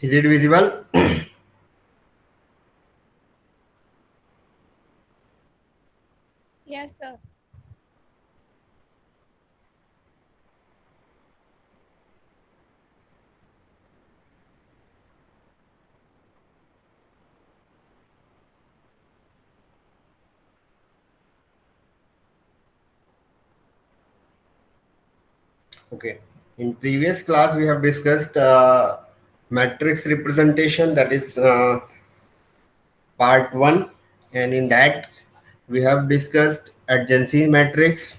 Is it visible? Yes, sir. Okay. In previous class, we have discussed matrix representation, that is part 1, and in that we have discussed adjacency matrix,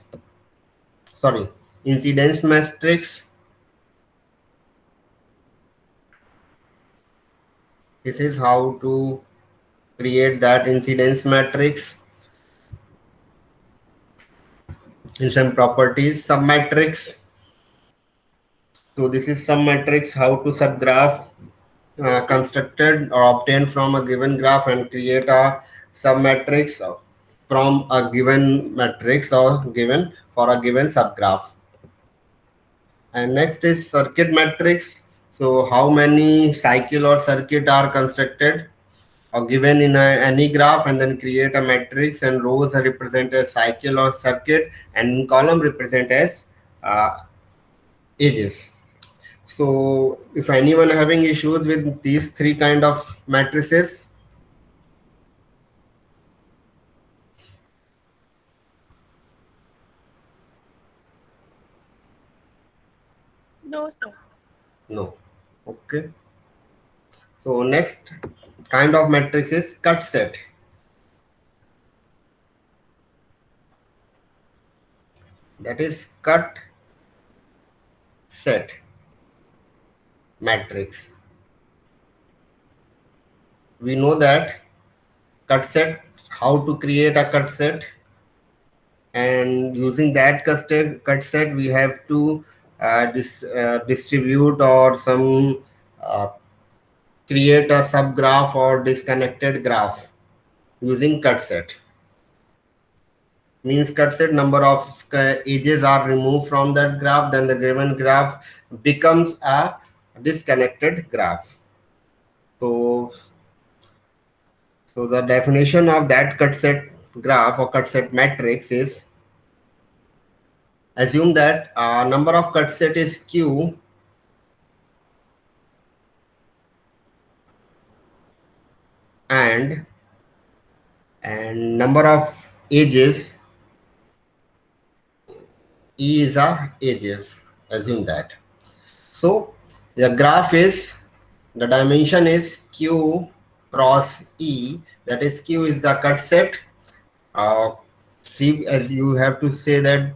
sorry, incidence matrix. This is how to create that incidence matrix. In some properties, submatrix. So this is submatrix, how to subgraph constructed or obtained from a given graph and create a submatrix from a given matrix or given for a given subgraph. And next is circuit matrix. So how many cycle or circuit are constructed or given in any graph, and then create a matrix, and rows represent as cycle or circuit and column represent as uh, edges. So if anyone having issues with these three kind of matrices, No, sir. no. Okay. So next kind of matrix is cut set. That is cut set matrix. We know that cut set, how to create a cut set, and using that cut set we have to distribute or some uh, create a subgraph or disconnected graph using cut set. Means cut set number of edges are removed from that graph, then the given graph becomes a disconnected graph. So, so the definition of that cut set graph or cut set matrix is, assume that number of cut set is q, and number of edges e is a edges. Assume that. So the graph is, the dimension is q cross e, that is q is the cut set. See, as you have to say that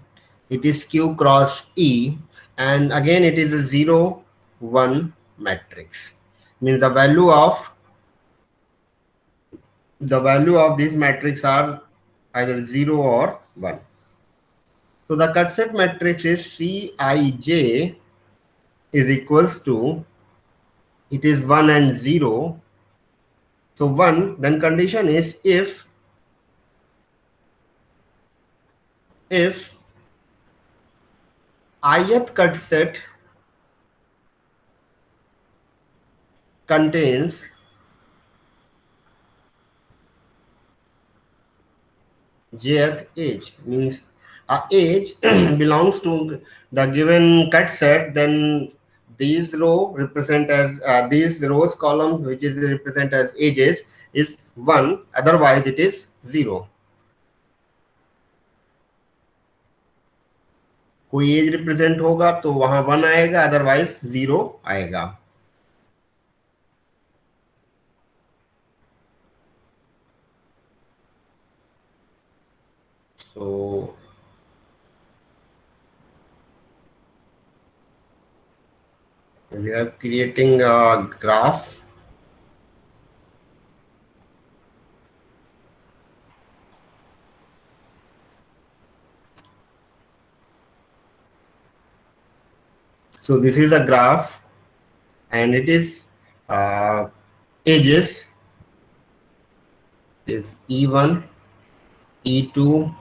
it is q cross e, and again it is a 0 1 matrix. Means the value of this matrix are either 0 or 1. So the cut set matrix is Cij is equals to, it is 1 and 0. So 1, then condition is if ith cut set contains jth edge, means a edge belongs to the given cut set, then these row represent as these rows column which is represent as edges is 1, otherwise it is 0. कोई as represent होगा तो वहां 1 आएगा, otherwise 0 आएगा. So we are creating a graph. So this is a graph, and it is edges is E1, E2,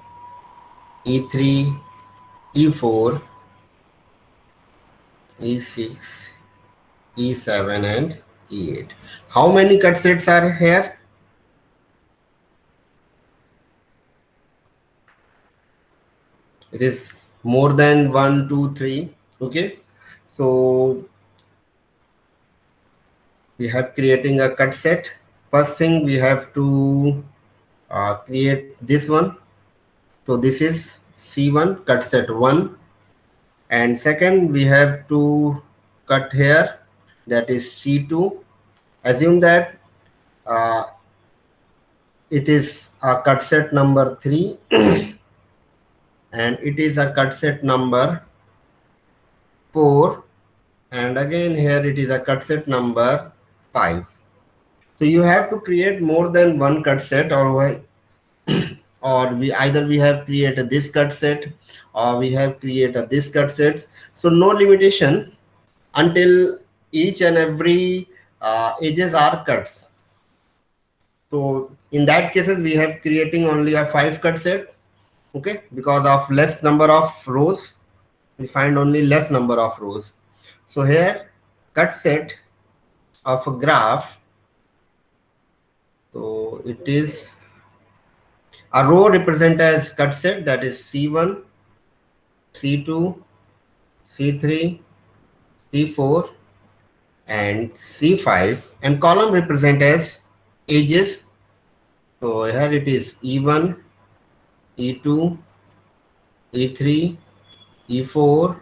E3, E4, E6, E7, and E8. How many cut sets are here? It is more than 1, 2, 3. Okay. So we have creating a cut set. First thing we have to create this one. So this is C1 cut set 1, and second we have to cut here, that is C2. Assume that uh, it is a cut set number 3 and it is a cut set number 4, and again here it is a cut set number 5. So you have to create more than one cut set, or we have created this cut set, or we have created this cut set. So no limitation until each and every edges are cuts. So in that cases we have creating only a 5 cut set. Okay, because of less number of rows, we find only less number of rows. So here cut set of a graph, so it is a row represent as cut set, that is C1, C2, C3, C4 and C5, and column represent as edges. So here it is E1, E2, E3, E4,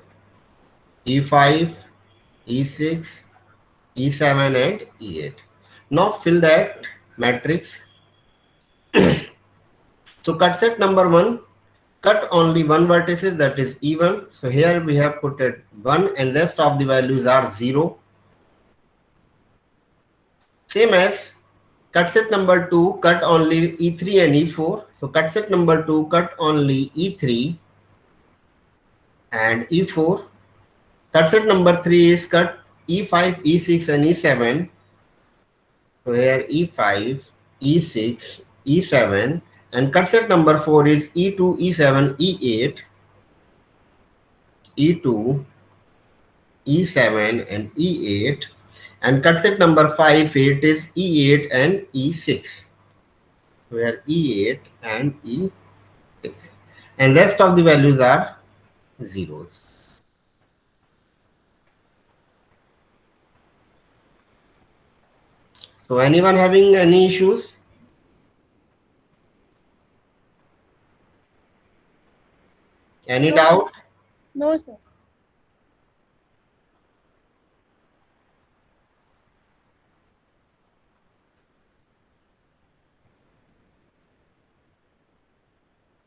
E5, E6, E7 and E8. Now fill that matrix. So cut set number 1, cut only one vertices, that is E1. So here we have put it 1 and rest of the values are 0. Same as cut set number 2, cut only E3 and E4. So cut set number 2, cut only E3 and E4. Cut set number 3 is cut E5, E6 and E7. So here E5, E6, E7, and cut set number 4 is E2, E7, E8, E2, E7 and E8, and cut set number 5, it is E8 and E6, where E8 and E6, and rest of the values are zeros. So anyone having any issues? Any No, doubt? No, sir.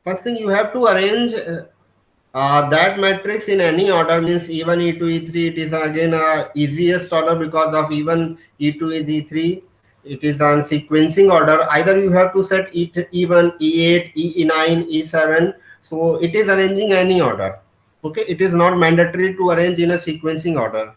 First thing you have to arrange that matrix in any order, means E1, E2, E3. It is again easiest order because of E1, E2 is E3. It is on sequencing order. Either you have to set E1, E8, E9, E7. So it is arranging any order. Okay, it is not mandatory to arrange in a sequencing order.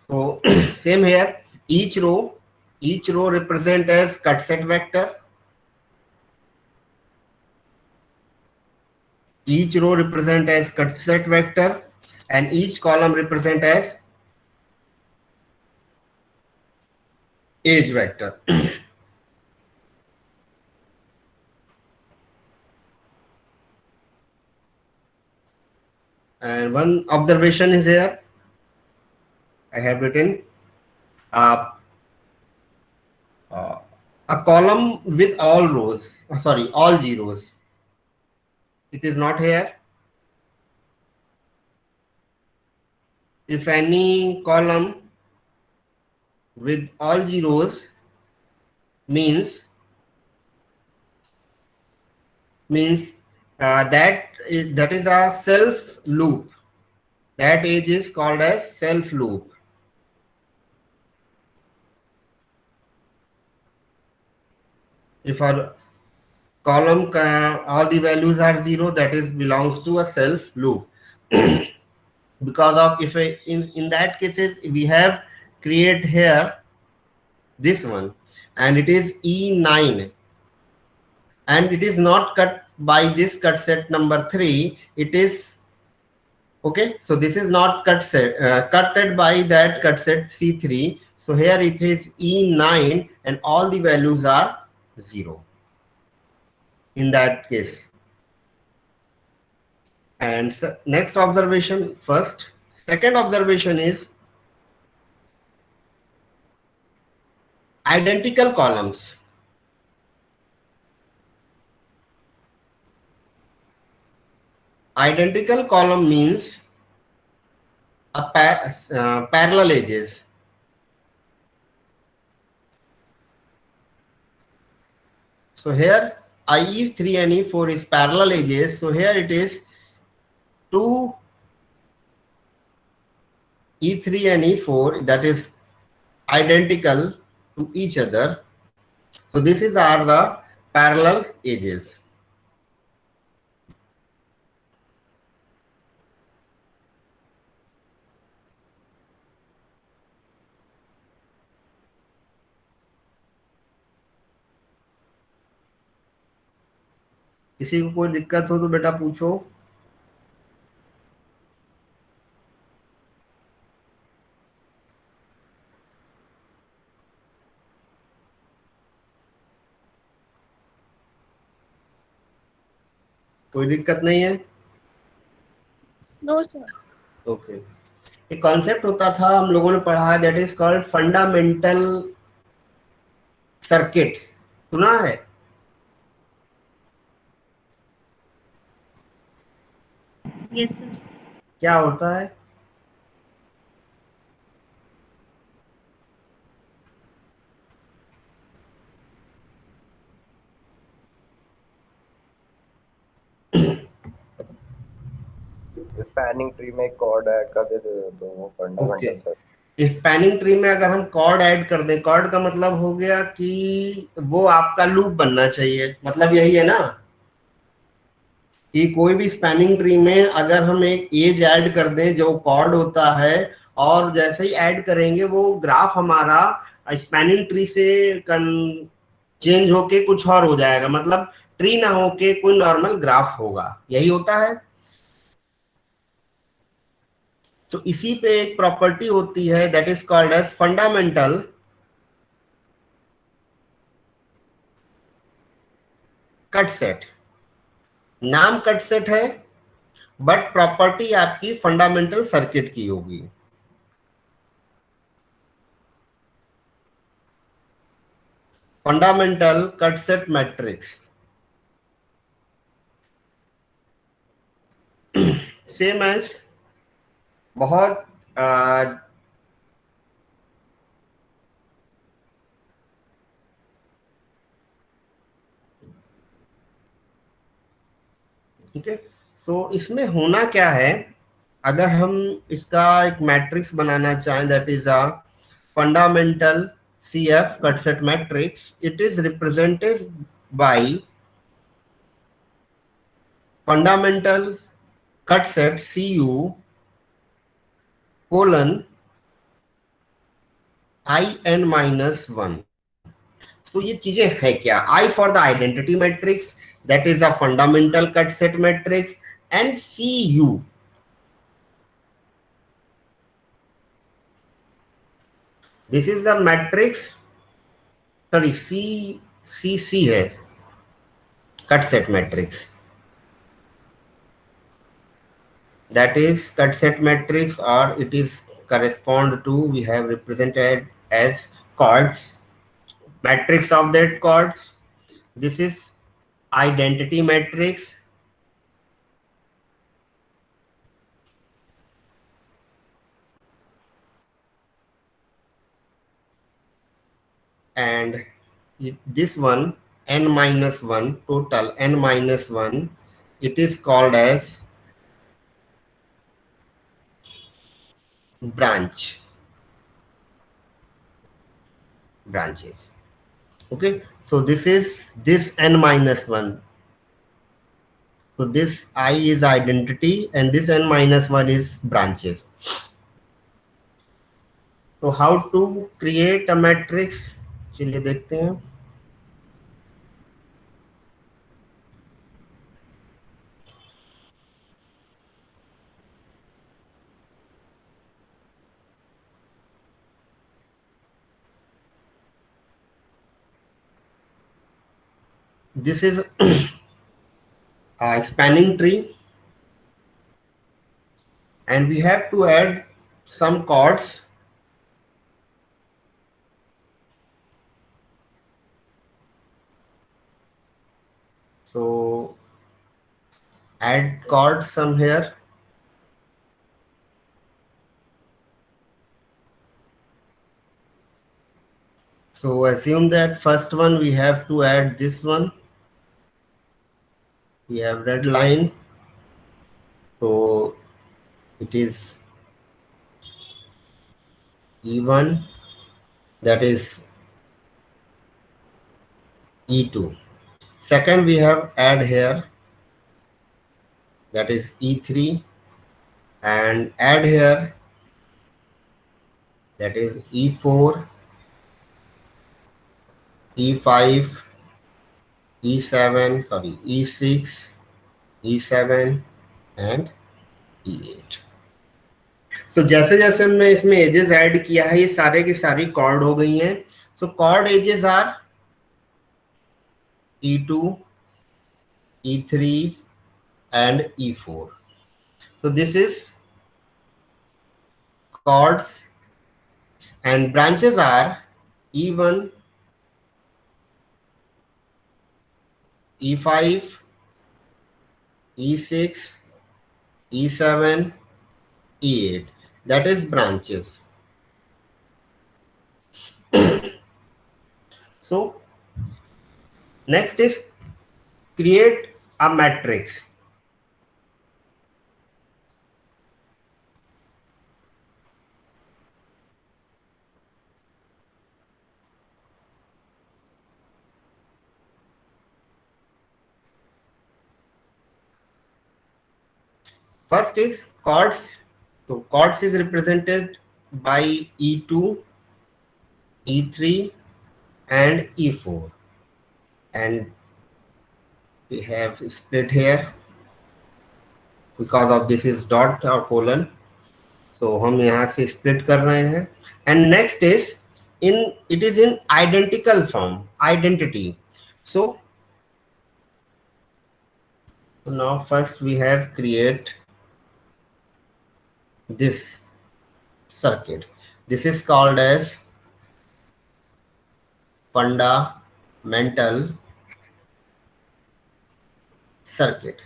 So same here, each row represent as cut set vector. Each row represent as cut set vector, and each column represent as edge vector. And one observation is here. I have written a column with all rows, sorry, all zeros. It is not here. If any column with all zeros means that is a self loop. That edge is called as self loop. If our column all the values are 0, that is belongs to a self loop. Because of if in that cases we have create here this one, and it is E9, and it is not cut by this cut set number 3. It is okay. So this is not cutted by that cut set C3. So here it is E9 and all the values are 0 in that case. And next observation first. Second observation is identical columns. Identical column means a parallel edges. So here IE3 and E4 is parallel edges. So here it is 2 E3 and E4 that is identical to each other. So this is are the parallel edges. किसी को कोई दिक्कत हो तो बेटा पूछो. कोई दिक्कत नहीं है? No, sir. ओके. एक कॉन्सेप्ट होता था हम लोगों ने पढ़ा है, that is called fundamental circuit. सुना है? Yes sir. क्या होता है? स्पैनिंग ट्री में कॉर्ड ऐड कर देते तो वो फंडामेंटल स्पैनिंग ट्री में अगर हम कॉर्ड ऐड कर दें, कॉर्ड का मतलब हो गया कि वो आपका लूप बनना चाहिए. मतलब यही है ना कि कोई भी स्पैनिंग ट्री में अगर हम एक एज ऐड कर दें जो कॉर्ड होता है, और जैसे ही ऐड करेंगे वो ग्राफ हमारा स्पैनिंग ट्री से चेंज होके कुछ और हो जाएगा. मतलब ट्री ना होके कोई नॉर्मल ग्राफ होगा. यही होता है. तो इसी पे एक प्रॉपर्टी होती है that is called as fundamental cut set. नाम कट सेट है बट प्रॉपर्टी आपकी फंडामेंटल सर्किट की होगी. Fundamental cut set matrix same as बहुत ठीक है. सो इसमें होना क्या है, अगर हम इसका एक मैट्रिक्स बनाना चाहें that is a fundamental CF cut set matrix, it is represented by fundamental cut set CU colon IN minus 1. तो ये चीजें है क्या? I for the identity matrix, that is a fundamental cut set matrix, and CU. This is the matrix, sorry, CC है cut set matrix. That is cut set matrix, or it is correspond to, we have represented as chords, matrix of that chords. This is identity matrix. And this one n minus 1, total n minus 1, it is called as branches. Okay, so this is this n minus 1. So this I is identity and this n minus 1 is branches. So how to create a matrix, चलिए देखते हैं. this is a spanning tree, and we have to add some chords. So add chords some here. So assume that first one we have to add this one. We have red line. So it is E1, that is E2. Second we have add here, that is E3, and add here, that is E4, E5, E7, sorry, E6, E7 and E8. So जैसे जैसे हमने इसमें edges add किया है, ये सारे की सारी कॉर्ड हो गई हैं. So chord edges are E2, E3 and E4. So this is chords, and branches are E1, E5, E6, E7, E8. That is branches. So next is create a matrix. First is chords. So chords is represented by E2, E3 and E4, and we have split here because of this is dot or colon. So हम यहाँ से split कर रहे हैं. And next is it is in identical form, identity. So now first we have create this circuit. This is called as fundamental circuit.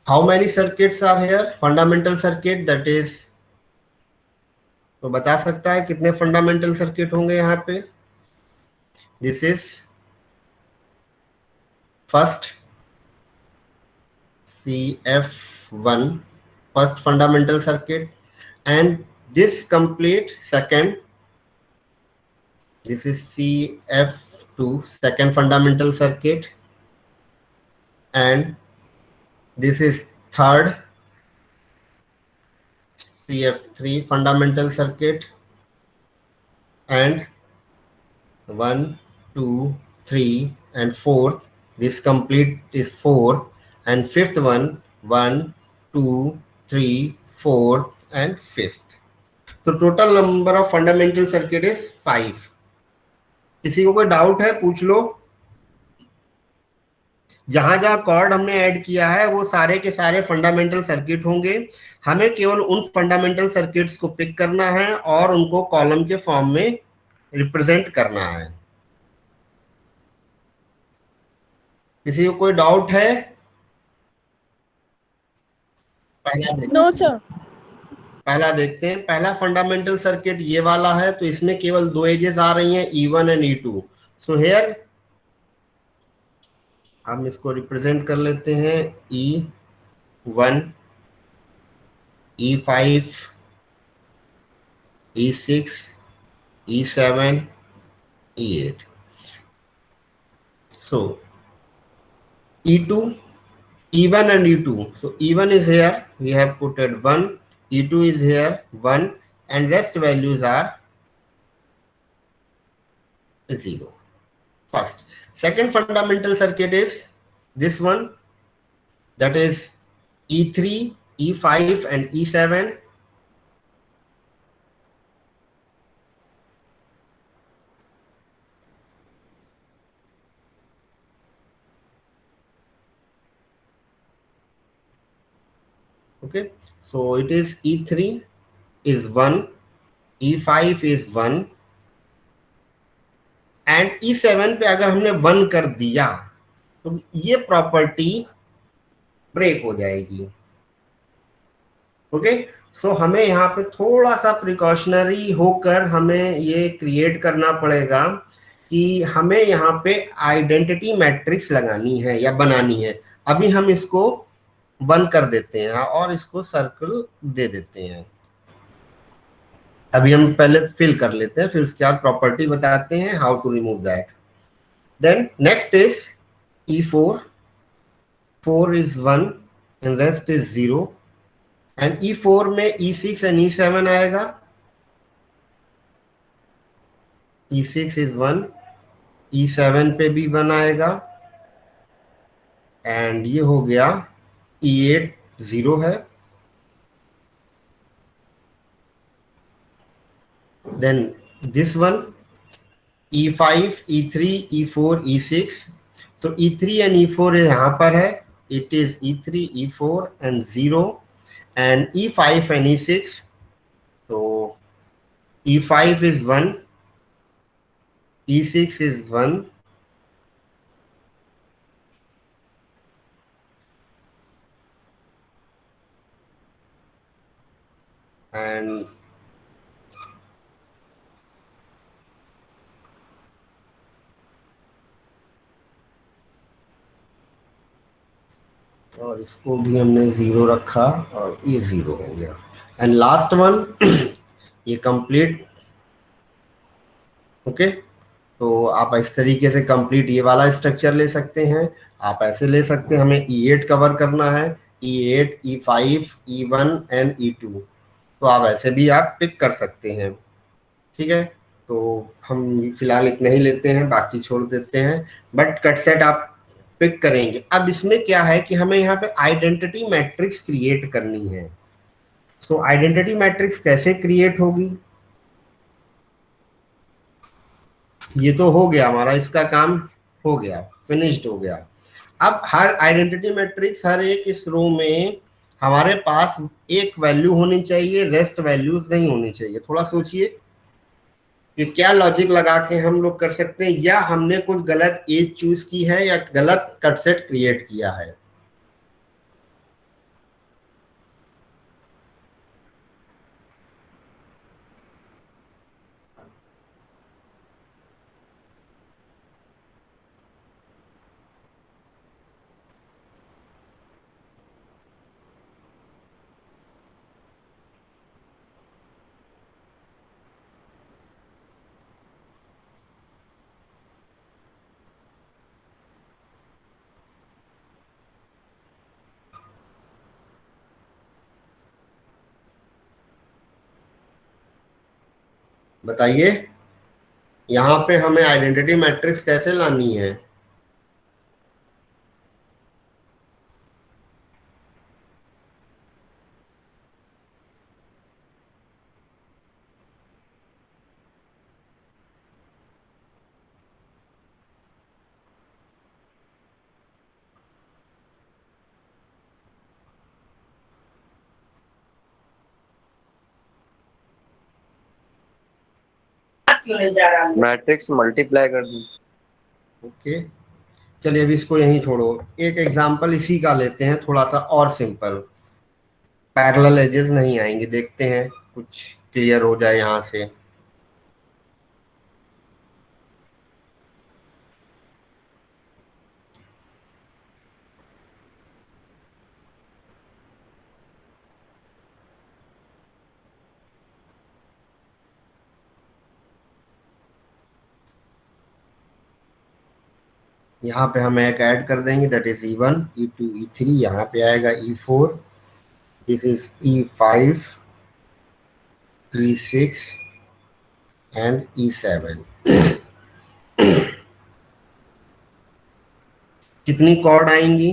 How many circuits are here? Fundamental circuit, that is, तो बता सकता है कितने fundamental circuit होंगे यहाँ पे? This is first CF1, first fundamental circuit, and this complete second, this is CF2, second fundamental circuit, and this is third CF3 fundamental circuit, and 1, 2, 3 and fourth, this complete is fourth, and fifth one, 1, 2, 3, 4 and fifth. So total number of fundamental circuit is 5. किसी को कोई doubt है पूछ लो. जहां जहां cord हमने add किया है वो सारे के सारे फंडामेंटल सर्किट होंगे. हमें केवल उन फंडामेंटल सर्किट्स को पिक करना है और उनको कॉलम के फॉर्म में रिप्रेजेंट करना है. किसी को कोई डाउट है? No, sir. पहला देखते हैं. पहला फंडामेंटल सर्किट ये वाला है, तो इसमें केवल दो एजेस आ रही हैं, E1 and E2. So here हम इसको रिप्रेजेंट कर लेते हैं E1, E5, E6, E7, E8. So E2, E1 and E2. So E1 is here, we have put at 1, E2 is here 1, and rest values are 0. First. Second fundamental circuit is this one, that is E3, E5 and E7. Okay, so it is E3 is 1, E5 is 1 and E7 पे अगर हमने 1 कर दिया तो ये property break हो जाएगी। Okay, सो हमें यहाँ पे थोड़ा सा प्रिकॉशनरी होकर हमें ये क्रिएट करना पड़ेगा कि हमें यहाँ पे आइडेंटिटी मैट्रिक्स लगानी है या बनानी है। अभी हम इसको बंद कर देते हैं और इसको सर्कल दे देते हैं। अभी हम पहले फिल कर लेते हैं, फिर उसके बाद प्रॉपर्टी बताते हैं how to remove that. Then next is E4, 4 is 1 and rest is 0, and E4 में E6 and E7 आएगा। E6 is 1, E7 पे भी 1 आएगा, एंड ये हो गया E8 0 है। Then this one E5, E3, E4, E6, तो E3 and E4 यहाँ पर है, it is E3, E4 and 0, and E5 and E6, so E5 is 1, E6 is 1, and और इसको भी हमने 0 रखा और ये 0 हो गया। एंड लास्ट वन ये कंप्लीट। ओके, तो आप इस तरीके से कंप्लीट ये वाला स्ट्रक्चर ले सकते हैं, आप ऐसे ले सकते हैं। हमें E8 कवर करना है, E8, E5, E1 and E2, तो आप ऐसे भी आप पिक कर सकते हैं। ठीक है, तो हम फिलहाल इतना ही लेते हैं, बाकी छोड़ देते हैं, बट कट सेट आप पिक करेंगे। अब इसमें क्या है कि हमें यहाँ पे आइडेंटिटी मैट्रिक्स क्रिएट करनी है। सो आइडेंटिटी मैट्रिक्स कैसे क्रिएट होगी, ये तो हो गया हमारा, इसका काम हो गया, फिनिश्ड हो गया। अब हर आइडेंटिटी मैट्रिक्स, हर एक इस रो में हमारे पास एक वैल्यू होनी चाहिए, रेस्ट वैल्यूज नहीं होनी चाहिए। थोड़ा सोचिए कि क्या लॉजिक लगा के हम लोग कर सकते हैं, या हमने कुछ गलत एज चूज की है या गलत कट सेट क्रिएट किया है। बताइए, यहाँ पे हमें आइडेंटिटी मैट्रिक्स कैसे लानी है। मैट्रिक्स मल्टीप्लाई कर दी। ओके, चलिए अभी इसको यहीं छोड़ो, एक एग्जांपल इसी का लेते हैं, थोड़ा सा और सिंपल। पैरेलल एजेस नहीं आएंगे, देखते हैं कुछ क्लियर हो जाए यहाँ से। यहाँ पे हम एक ऐड कर देंगे, that is E1, E2, E3, यहाँ पे आएगा E4, this is E5, E6 and E7। कितनी कॉर्ड आएंगी,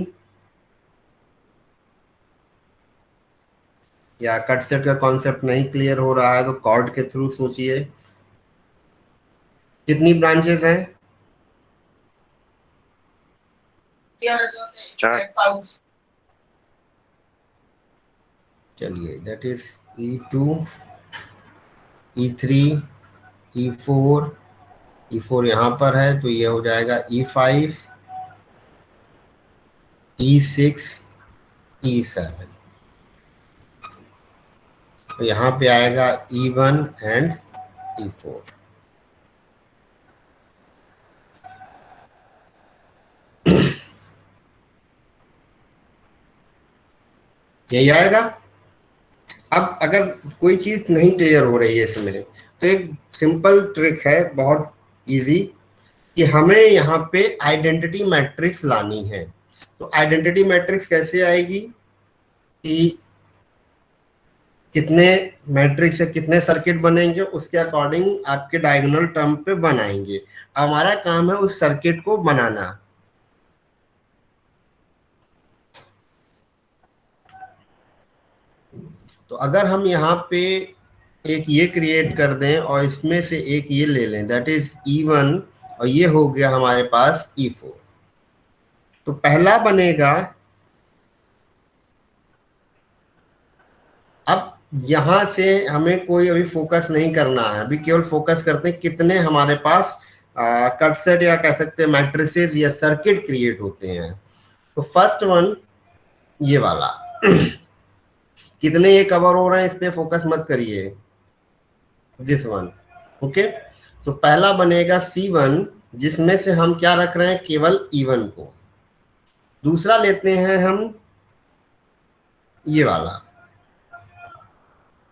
या कट सेट का कॉन्सेप्ट नहीं क्लियर हो रहा है तो कॉर्ड के थ्रू सोचिए। कितनी ब्रांचेस हैं, 4। चलिए that is E2, E3, E4, E4 यहाँ पर है तो ये हो जाएगा E5, E6, E7। तो यहाँ पे आएगा E1 एंड E4। यही आएगा। अब अगर कोई चीज नहीं क्लियर हो रही है इसमें तो एक सिंपल ट्रिक है, बहुत इजी, कि हमें यहाँ पे आइडेंटिटी मैट्रिक्स लानी है। तो आइडेंटिटी मैट्रिक्स कैसे आएगी कि कितने मैट्रिक्स से कितने सर्किट बनेंगे उसके अकॉर्डिंग आपके डायगोनल टर्म पे बनाएंगे। हमारा काम है उस सर्किट को बनाना। तो अगर हम यहाँ पे एक ये क्रिएट कर दें और इसमें से एक ये ले लें, दैट इज E1, और ये हो गया हमारे पास E4। तो पहला बनेगा, अब यहां से हमें कोई अभी फोकस नहीं करना है, अभी केवल फोकस करते हैं कितने हमारे पास कट सेट या कह सकते हैं मैट्रिसेस या सर्किट क्रिएट होते हैं। तो फर्स्ट वन ये वाला कितने ये कवर हो रहे हैं इस पे फोकस मत करिए, दिस वन। ओके, तो पहला बनेगा C1 जिसमें से हम क्या रख रहे हैं, केवल E1 को। दूसरा लेते हैं हम ये वाला,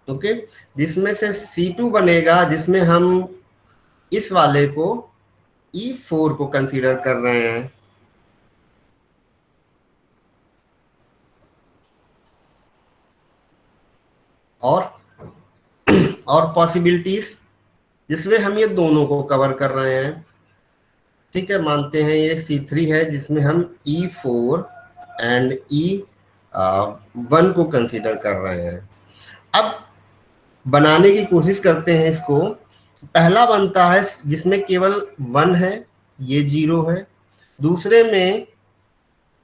ओके, जिसमें से C2 बनेगा जिसमें हम इस वाले को E4 को कंसीडर कर रहे हैं। और पॉसिबिलिटीज जिसमें हम ये दोनों को कवर कर रहे हैं। ठीक है, मानते हैं ये C3 है जिसमें हम E4 एंड E1 को कंसीडर कर रहे हैं। अब बनाने की कोशिश करते हैं इसको। पहला बनता है जिसमें केवल 1 है, ये 0 है। दूसरे में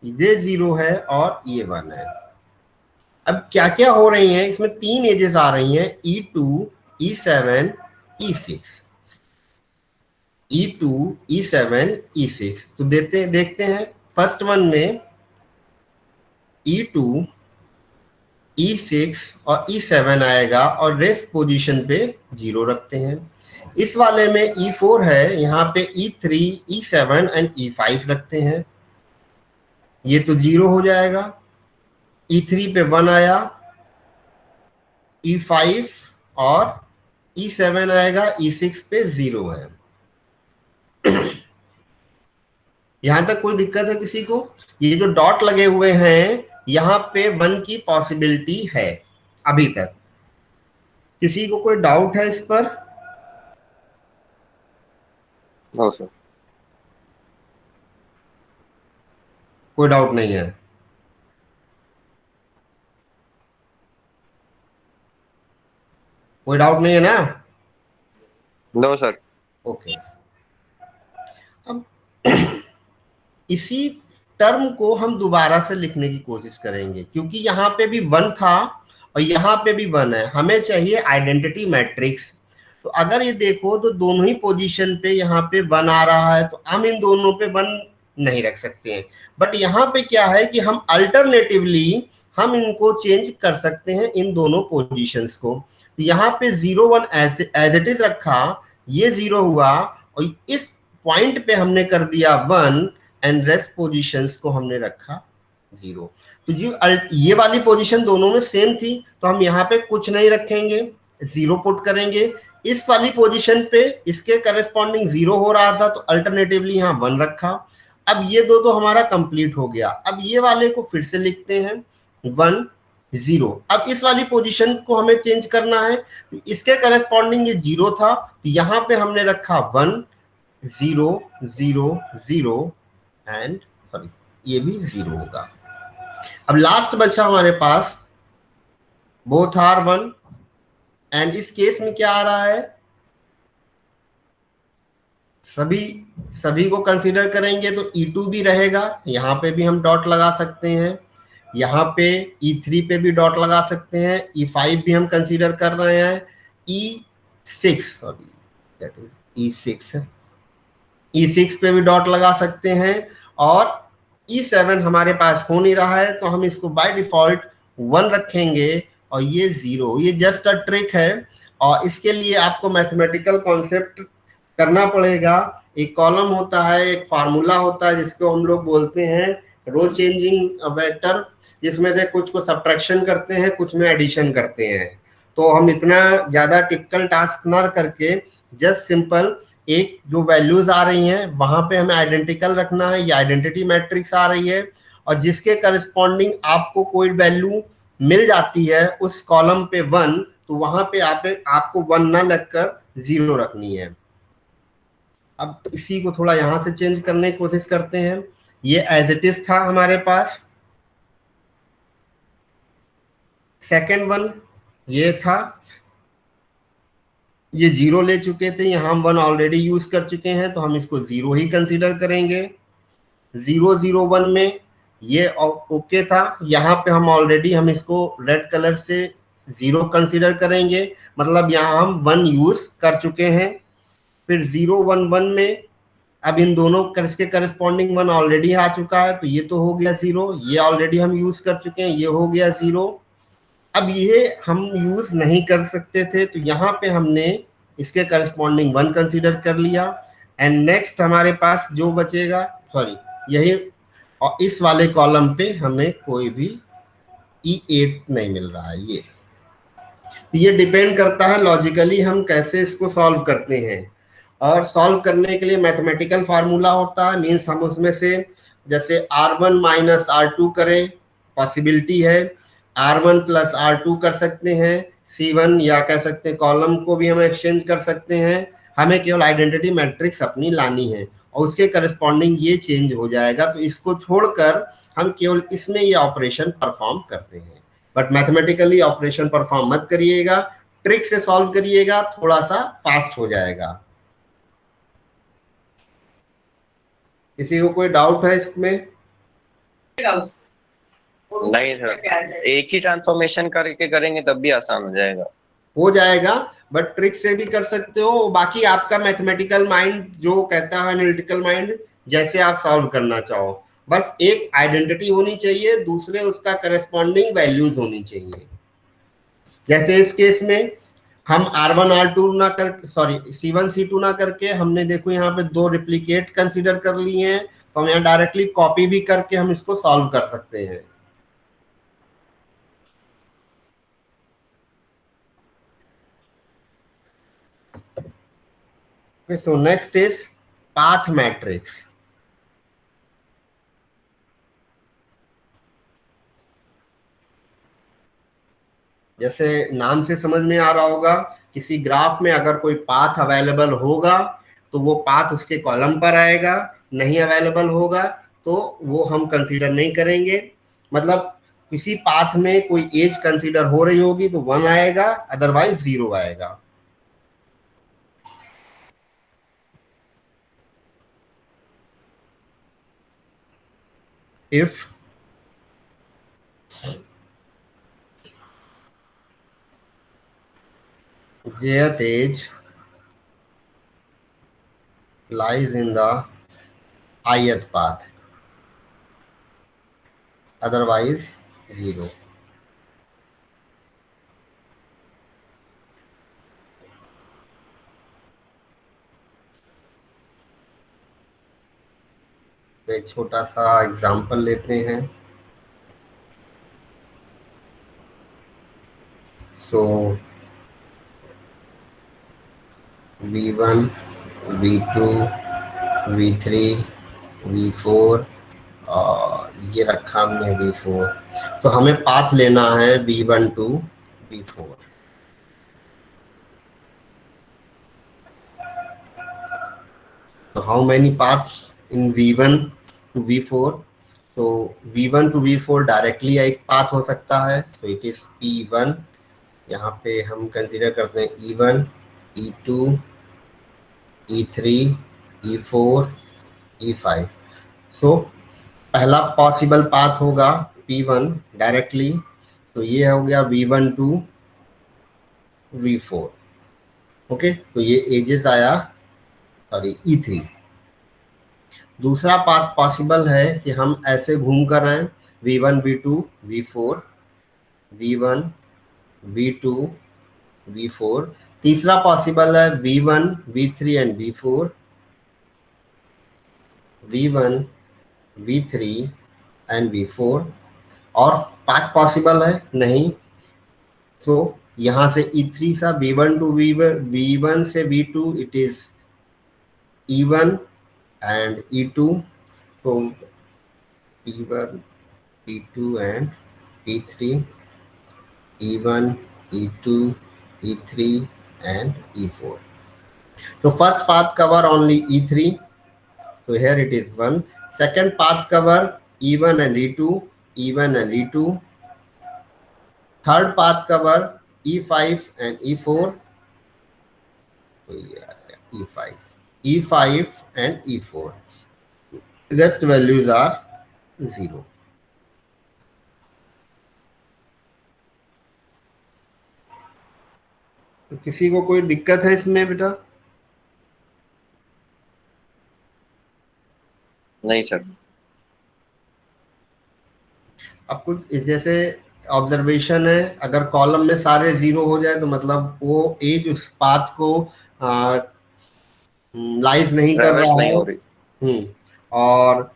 ये 0 है और ये 1 है। अब क्या क्या हो रही हैं इसमें, 3 एजेस आ रही हैं, E2, E7, E6, E2, E7, E6। तो देखते हैं फर्स्ट वन में E2, E6 और E7 आएगा और रेस्ट पोजीशन पे 0 रखते हैं। इस वाले में E4 है, यहाँ पे E3, E7 एंड E5 रखते हैं, ये तो 0 हो जाएगा। E3 पे 1 आया, E5 और E7 आएगा, E6 पे 0 है। यहां तक कोई दिक्कत है किसी को? ये जो डॉट लगे हुए हैं यहाँ पे 1 की पॉसिबिलिटी है अभी तक। किसी को कोई डाउट है इस पर? No sir. कोई डाउट नहीं है? कोई डाउट नहीं है ना? No sir. ओके, अब इसी टर्म को हम दोबारा से लिखने की कोशिश करेंगे, क्योंकि यहाँ पे भी 1 था और यहाँ पे भी 1 है। हमें चाहिए आइडेंटिटी मैट्रिक्स। तो अगर ये देखो तो दोनों ही पोजीशन पे यहाँ पे 1 आ रहा है, तो हम इन दोनों पे 1 नहीं रख सकते हैं। बट यहाँ पे क्या है कि हम अल्टरनेटिवली हम इनको चेंज कर सकते हैं, इन दोनों पोजीशंस को। तो यहाँ पे 0, 1 एज इट इज रखा, ये 0 हुआ और इस पॉइंट पे हमने कर दिया 1 एंड रेस्ट पोजीशंस को हमने रखा 0। तो ये वाली पोजीशन दोनों में सेम थी, तो हम यहाँ पे कुछ नहीं रखेंगे, 0 पुट करेंगे। इस वाली पोजीशन पे इसके करस्पॉन्डिंग 0 हो रहा था, तो अल्टरनेटिवली यहाँ 1 रखा। अब ये दो तो हमारा कंप्लीट हो गया। अब ये वाले को फिर से लिखते हैं 1, 0। अब इस वाली पोजीशन को हमें चेंज करना है, इसके करस्पॉन्डिंग ये 0 था, तो यहाँ पे हमने रखा 1, 0, 0, 0 एंड सॉरी ये भी 0 होगा। अब लास्ट बचा हमारे पास बोथ आर 1 एंड इस केस में क्या आ रहा है, सभी को कंसीडर करेंगे तो E2 भी रहेगा, यहाँ पे भी हम डॉट लगा सकते हैं। यहाँ पे E3 पे भी डॉट लगा सकते हैं, E5 भी हम कंसीडर कर रहे हैं, E6 sorry that is E6, E6 पे भी डॉट लगा सकते हैं, और E7 हमारे पास हो नहीं रहा है तो हम इसको बाय डिफॉल्ट 1 रखेंगे और ये 0। ये जस्ट अ ट्रिक है और इसके लिए आपको मैथमेटिकल कॉन्सेप्ट करना पड़ेगा। एक कॉलम होता है, एक फार्मूला होता है जिसको हम लोग बोलते हैं रो चेंजिंग वेक्टर, जिसमें से कुछ को सब्ट्रैक्शन करते हैं, कुछ में एडिशन करते हैं। तो हम इतना ज्यादा टिपिकल टास्क ना करके जस्ट सिंपल एक जो वैल्यूज आ रही हैं वहां पे हमें आइडेंटिकल रखना है, ये आइडेंटिटी मैट्रिक्स आ रही है और जिसके करस्पॉन्डिंग आपको कोई वैल्यू मिल जाती है उस कॉलम पे 1, तो वहां पे आपको 1 ना लगकर 0 रखनी है। अब इसी को थोड़ा यहां से चेंज करने की कोशिश करते हैं। ये एज इट इज था हमारे पास। सेकेंड वन ये था, ये 0 ले चुके थे, यहाँ हम 1 ऑलरेडी यूज कर चुके हैं तो हम इसको 0 ही कंसीडर करेंगे। 0 0 1 में ये ओके था, यहाँ पे हम इसको रेड कलर से 0 कंसीडर करेंगे, मतलब यहाँ हम 1 यूज कर चुके हैं। फिर 0 1 1 में अब इन दोनों इसके करस्पॉन्डिंग 1 ऑलरेडी आ चुका है तो ये तो हो गया 0, ये ऑलरेडी हम यूज कर चुके हैं, ये हो गया 0। अब ये हम यूज नहीं कर सकते थे तो यहाँ पे हमने इसके करस्पॉन्डिंग 1 कंसीडर कर लिया। एंड नेक्स्ट हमारे पास जो बचेगा, सॉरी यही, और इस वाले कॉलम पे हमें कोई भी E8 नहीं मिल रहा है। ये डिपेंड करता है लॉजिकली हम कैसे इसको सॉल्व करते हैं। और सॉल्व करने के लिए मैथमेटिकल फार्मूला होता है, मीन्स हम उसमें से जैसे R1 माइनस R2 करें, पॉसिबिलिटी है, R1 प्लस R2 कर सकते हैं, C1 या कह सकते हैं कॉलम को भी हम एक्सचेंज कर सकते हैं। हमें केवल आइडेंटिटी मैट्रिक्स अपनी लानी है और उसके करस्पॉन्डिंग ये चेंज हो जाएगा, तो इसको छोड़कर हम केवल इसमें ये ऑपरेशन परफॉर्म करते हैं। बट मैथमेटिकली ऑपरेशन परफॉर्म मत करिएगा, ट्रिक से सॉल्व करिएगा, थोड़ा सा फास्ट हो जाएगा। किसी को कोई डाउट है इसमें? नहीं सर, एक ही ट्रांसफॉर्मेशन करके करेंगे तब भी आसान हो जाएगा। हो जाएगा, बट ट्रिक से भी कर सकते हो। बाकी आपका मैथमेटिकल माइंड जो कहता है, एनालिटिकल माइंड, जैसे आप सॉल्व करना चाहो, बस एक आइडेंटिटी होनी चाहिए, दूसरे उसका करस्पॉन्डिंग वैल्यूज होनी चाहिए। जैसे इस केस में हम R1 R2 ना कर, सॉरी C1 C2 ना करके हमने देखो यहाँ पे 2 रिप्लिकेट कंसीडर कर लिए हैं, तो हम यहाँ डायरेक्टली कॉपी भी करके हम इसको सॉल्व कर सकते हैं। So next is path matrix. जैसे नाम से समझ में आ रहा होगा, किसी ग्राफ में अगर कोई पाथ अवेलेबल होगा तो वो पाथ उसके कॉलम पर आएगा, नहीं अवेलेबल होगा तो वो हम कंसीडर नहीं करेंगे। मतलब किसी पाथ में कोई एज कंसीडर हो रही होगी तो 1 आएगा, अदरवाइज 0 आएगा। If jth edge lies in the ith path, otherwise 0. एक छोटा सा एग्जांपल लेते हैं। सो V1 V2 V3 V4 और ये रखा हमने V4। तो हमें पाथ लेना है V1 to V4। तो how many paths in V1 to V4? तो V1 to V4 डायरेक्टली एक पाथ हो सकता है, तो इट इज P1। यहाँ पे हम कंसीडर करते हैं E1 E2 E3 E4 E5। सो पहला पॉसिबल पाथ होगा P1 डायरेक्टली, तो ये हो गया V1 to V4। ओके, तो ये एजेस आया, सॉरी E3। दूसरा पाथ पॉसिबल है कि हम ऐसे घूम कर आए, V1 V2 V4, V1 V2 V4। तीसरा पॉसिबल है V1 V3 and V4, V1 V3 and V4। और पाथ पॉसिबल है नहीं, तो यहां से E3 सा V1 टू V1 से V2 it is E1 and E2, तो P1 P2 and P3, E1 E2 E3 and E4. So first path cover only E3, so here it is 1. Second path cover E1 and E2, E1 and E2. Third path cover E5 and E4, so yeah, E5, E5 and E4. Rest values are 0. तो किसी को कोई दिक्कत है इसमें बेटा? नहीं sir. अब कुछ जैसे ऑब्जर्वेशन है, अगर कॉलम में सारे 0 हो जाए तो मतलब वो एज उस पाथ को लाइज नहीं कर ट्रैवर्स रहा नहीं है। हो रही। और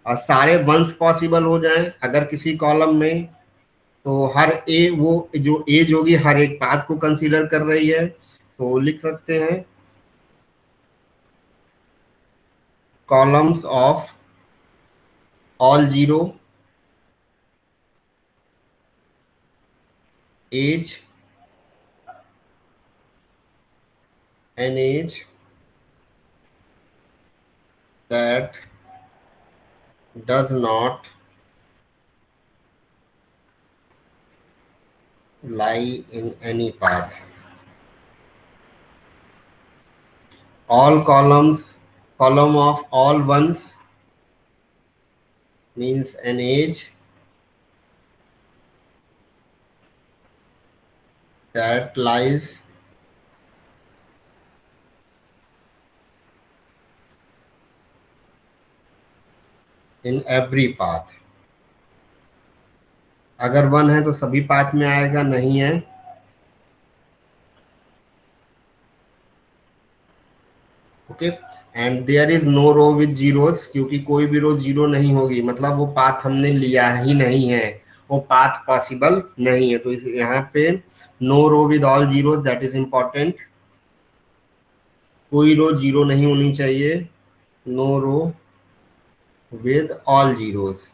सारे वंस पॉसिबल हो जाएं अगर किसी कॉलम में, तो हर वो जो एज होगी हर एक पाथ को कंसीडर कर रही है, तो लिख सकते हैं columns of all 0 as an age that does not lie in any path. All column of all ones means an age that lies in every path. अगर 1 है तो सभी पाथ में आएगा, नहीं है okay. And there is no row with zeros, क्योंकि कोई भी रो 0 नहीं होगी, मतलब वो पाथ हमने लिया ही नहीं है, वो पाथ पॉसिबल नहीं है। तो इस यहाँ पे no row with all zeros, that is important. कोई रो 0 नहीं होनी चाहिए, no row with all zeros.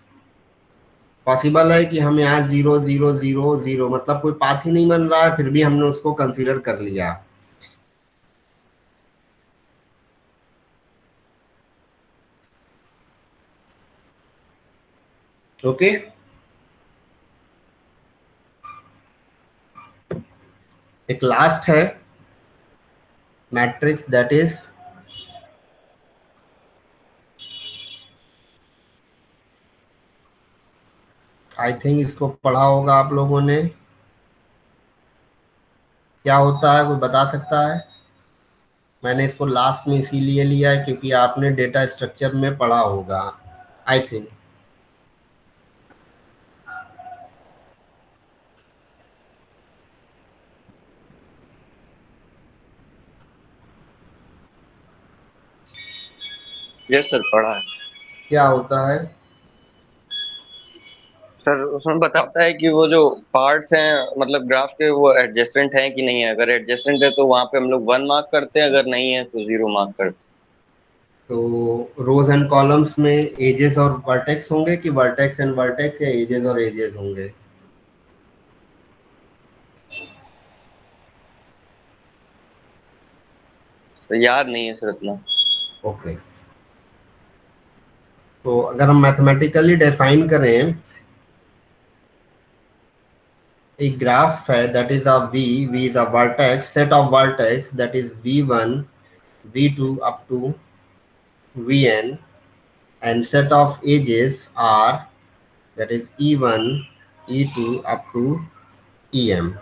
Possible है कि हम यहाँ 0 0 0 0 मतलब कोई पाथ ही नहीं बन रहा है, फिर भी हमने उसको कंसीडर कर लिया। ओके, एक लास्ट है matrix, that is I think इसको पढ़ा होगा आप लोगों ने। क्या होता है, कोई बता सकता है? मैंने इसको लास्ट में इसीलिए लिया है क्योंकि आपने डेटा स्ट्रक्चर में पढ़ा होगा आई थिंक। यस सर, पढ़ा है। क्या होता है? सर उसमें बताता है कि वो जो पार्ट्स हैं मतलब ग्राफ के, वो एडजेसेंट हैं कि नहीं है। अगर एडजेसेंट है तो वहां पे हम लोग 1 मार्क करते हैं, अगर नहीं है तो 0 मार्क करते हैं। तो रोज एंड कॉलम्स में एजेस और वर्टेक्स होंगे कि वर्टेक्स एंड वर्टेक्स, या एजेस और एजेस होंगे? तो याद नहीं है सर इतना। ओके, तो अगर हम मैथमेटिकली डिफाइन करें, एक ग्राफ है that is a V is a vertex, set of vertex that is V1 V2 up to Vn, and set of edges are that is E1, E2 up to EM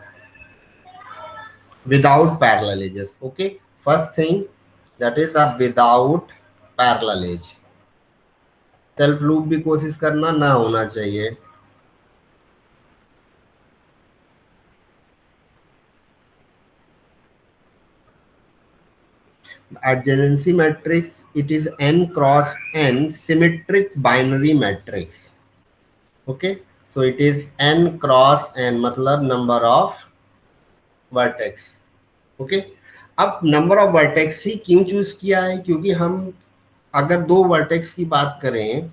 without parallel edges. Okay, first thing, that is a without parallel edge. Self loop भी कोशिश करना ना होना चाहिए. Adjacency matrix, it is n cross n symmetric binary matrix. Okay, so it is n cross n मतलब number of vertex. Okay, अब number of vertex ही क्यों choose किया है? क्योंकि हम अगर दो वर्टेक्स की बात करें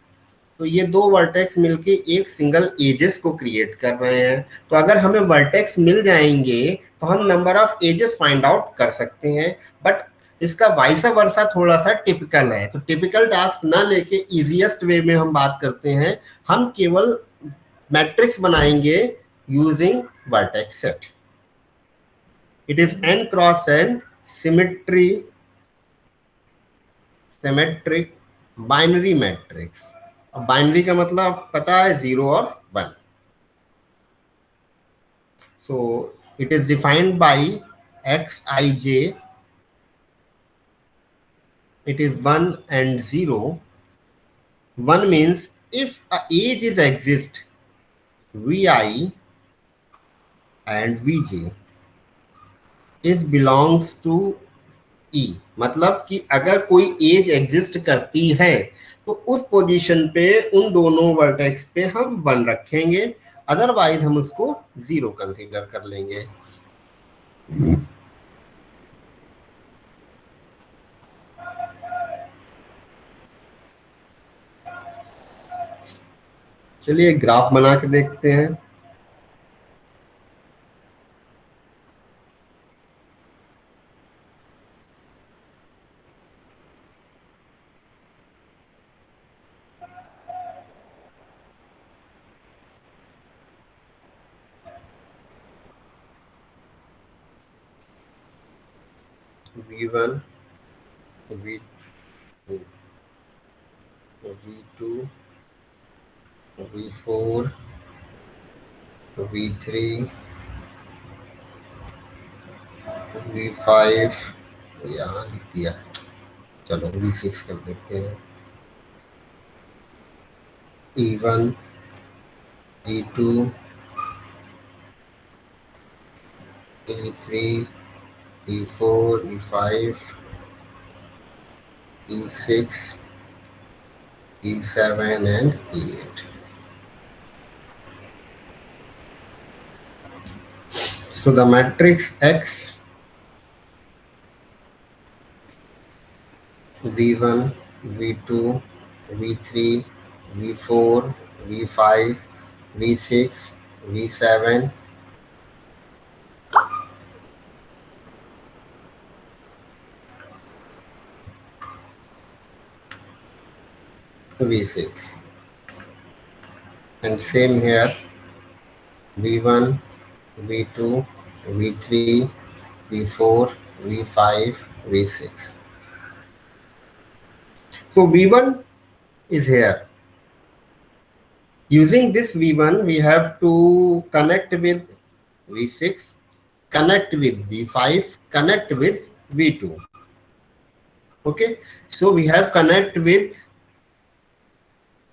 तो ये दो वर्टेक्स मिलके एक सिंगल एजेस को क्रिएट कर रहे हैं. तो अगर हमें वर्टेक्स मिल जाएंगे तो हम number of edges find out कर सकते हैं. बट इसका वाइस वर्सा थोड़ा सा टिपिकल है. तो टिपिकल टास्क ना लेके इजीएस्ट वे में हम बात करते हैं. हम केवल मैट्रिक्स बनाएंगे using vertex set. It is n cross n symmetric binary matrix. अब बाइनरी का मतलब पता है 0 और 1. So it is defined by xij. It is 1 and 0. 1 means if a age is exist, vi and vj is belongs to e. मतलब कि अगर कोई एज एग्जिस्ट करती है तो उस पोजीशन पे उन दोनों वर्टेक्स पे हम 1 रखेंगे, अदरवाइज हम उसको 0 कंसीडर कर लेंगे. चलिए ग्राफ बना के देखते हैं. V1, V2, V2, V4, V3, V5 यहाँ लिख दिया. चलो V6 कर देते हैं. E1, E2, E3, E4, E5, E6, E7 and E8. So the matrix X, V1, V2, V3, V4, V5, V6, V7, V6, and same here, V1, V2, V3, V4, V5, V6. So V1 is here. Using this V1, we have to connect with V6, connect with V5, connect with V2. Okay, so we have connect with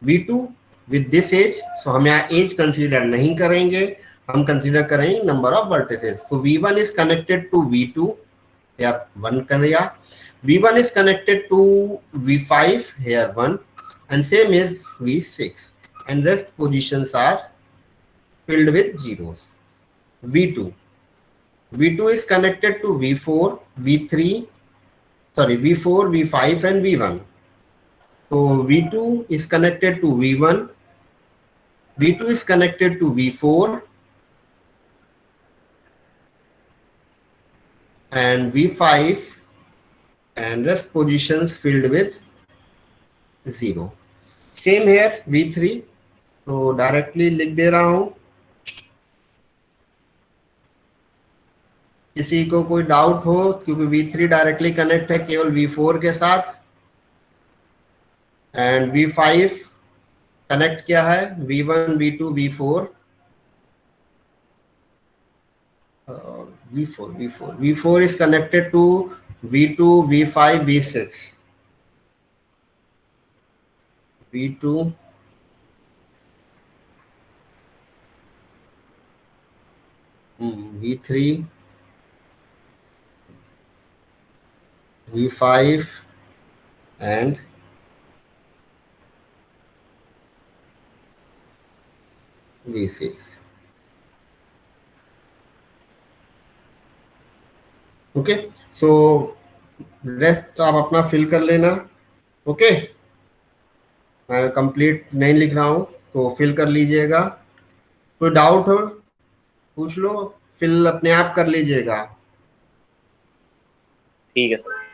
V2 with this age. So हम यहाँ age consider नहीं करेंगे, हम consider करेंगे number of vertices. So V1 is connected to V2, here 1 करेगा. V1 is connected to V5, here 1, and same is V6, and rest positions are filled with zeros. V2 is connected to V4, V3, sorry, V4, V5 and V1. So V2 is connected to V1, V2 is connected to V4, and V5, and rest positions filled with 0. Same here V3. तो directly लिख दे रहा हूं. किसी को कोई doubt हो, क्योंकि V3 directly connect है केवल V4 के साथ, एंड V5 कनेक्ट क्या है, V1 V2 V4 V4 is connected to V2 V5 V6 V2 V3 V5 and V6. Okay, so rest आप अपना फिल कर लेना. ओके, मैं कंप्लीट नहीं लिख रहा हूं तो फिल कर लीजिएगा. कोई डाउट हो पूछ लो, फिल अपने आप कर लीजिएगा. ठीक है सर.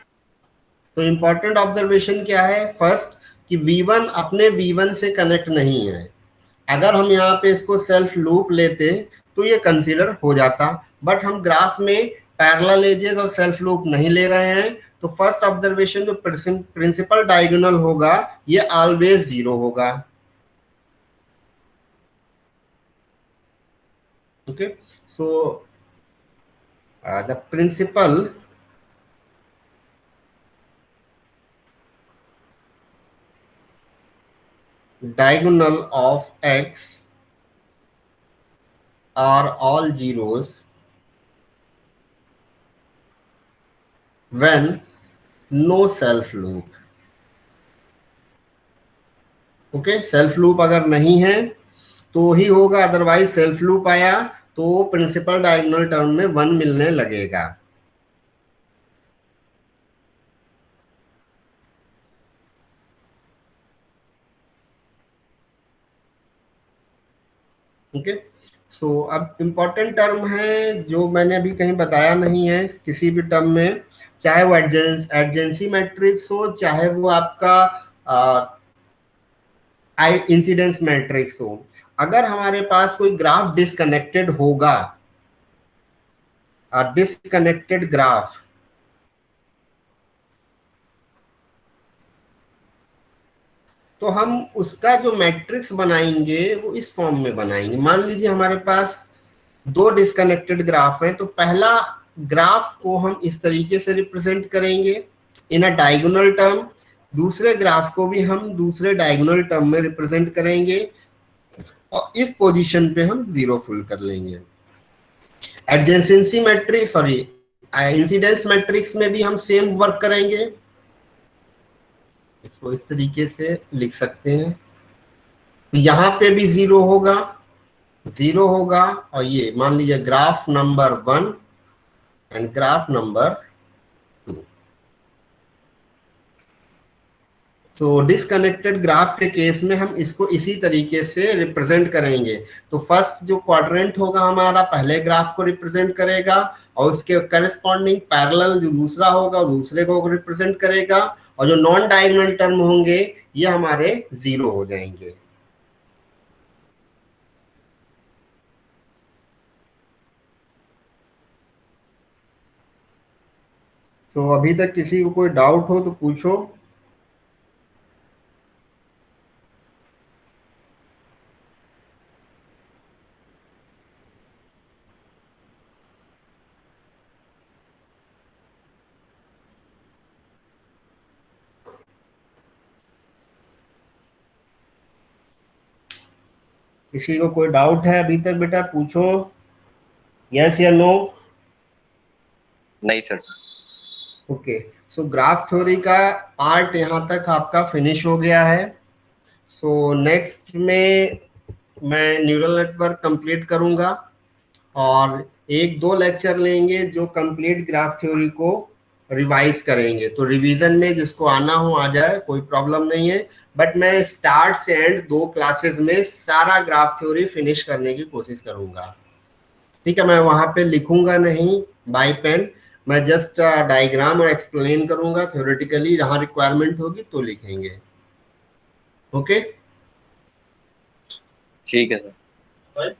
तो इम्पोर्टेंट ऑब्जर्वेशन क्या है, फर्स्ट कि V1 अपने V1 से कनेक्ट नहीं है. अगर हम यहाँ पे इसको सेल्फ लूप लेते तो ये कंसीडर हो जाता, बट हम ग्राफ में पैरेलल एजेस और सेल्फ लूप नहीं ले रहे हैं. तो फर्स्ट ऑब्जर्वेशन जो प्रिंसिपल डायगोनल होगा ये ऑलवेज 0 होगा. Okay, so the principal diagonal of X are all zeros when no self loop. Okay, self loop अगर नहीं है तो ही होगा, अदरवाइज सेल्फ लूप आया तो प्रिंसिपल डायगोनल टर्म में 1 मिलने लगेगा. ओके, सो अब इम्पोर्टेंट टर्म है जो मैंने अभी कहीं बताया नहीं है किसी भी टर्म में, चाहे वो एडजेंसी मैट्रिक्स हो, चाहे वो आपका इंसिडेंस मैट्रिक्स हो. अगर हमारे पास कोई ग्राफ डिस्कनेक्टेड होगा, डिस्कनेक्टेड ग्राफ, तो हम उसका जो मैट्रिक्स बनाएंगे वो इस फॉर्म में बनाएंगे. मान लीजिए हमारे पास 2 डिस्कनेक्टेड ग्राफ हैं, तो पहला ग्राफ को हम इस तरीके से रिप्रेजेंट करेंगे इन अ डायगोनल टर्म, दूसरे ग्राफ को भी हम दूसरे डायगोनल टर्म में रिप्रेजेंट करेंगे और इस पोजीशन पे हम 0 फुल कर लेंगे. एडजेंसी मैट्रिक्स इंसिडेंस मैट्रिक्स में भी हम सेम वर्क करेंगे. इसको इस तरीके से लिख सकते हैं, तो यहाँ पे भी 0 होगा और ये मान लीजिए graph number 1 and graph number 2. तो डिस्कनेक्टेड ग्राफ के केस में हम इसको इसी तरीके से रिप्रेजेंट करेंगे. तो फर्स्ट जो क्वाड्रेंट होगा हमारा पहले ग्राफ को रिप्रेजेंट करेगा और उसके करस्पॉन्डिंग पैरेलल जो दूसरा होगा दूसरे को रिप्रेजेंट करेगा, और जो नॉन डायगोनल टर्म होंगे ये हमारे 0 हो जाएंगे. तो अभी तक किसी को कोई डाउट हो तो पूछो. किसी को कोई डाउट है अभी तक, बेटा पूछो, यस या नो. नहीं सर. ओके, सो ग्राफ थ्योरी का पार्ट यहाँ तक आपका फिनिश हो गया है. सो नेक्स्ट में मैं न्यूरल नेटवर्क कंप्लीट करूंगा और 1-2 लेक्चर लेंगे जो कंप्लीट ग्राफ थ्योरी को रिवाइज करेंगे. तो रिवीजन में जिसको आना हो आ जाए, कोई प्रॉब्लम नहीं है, बट मैं स्टार्ट से एंड 2 क्लासेस में सारा ग्राफ थ्योरी फिनिश करने की कोशिश करूंगा. ठीक है, मैं वहां पे लिखूंगा नहीं बाय पेन, मैं जस्ट डायग्राम और एक्सप्लेन करूंगा थ्योरेटिकली, जहां रिक्वायरमेंट होगी तो लिखेंगे. ओके, ठीक है सर.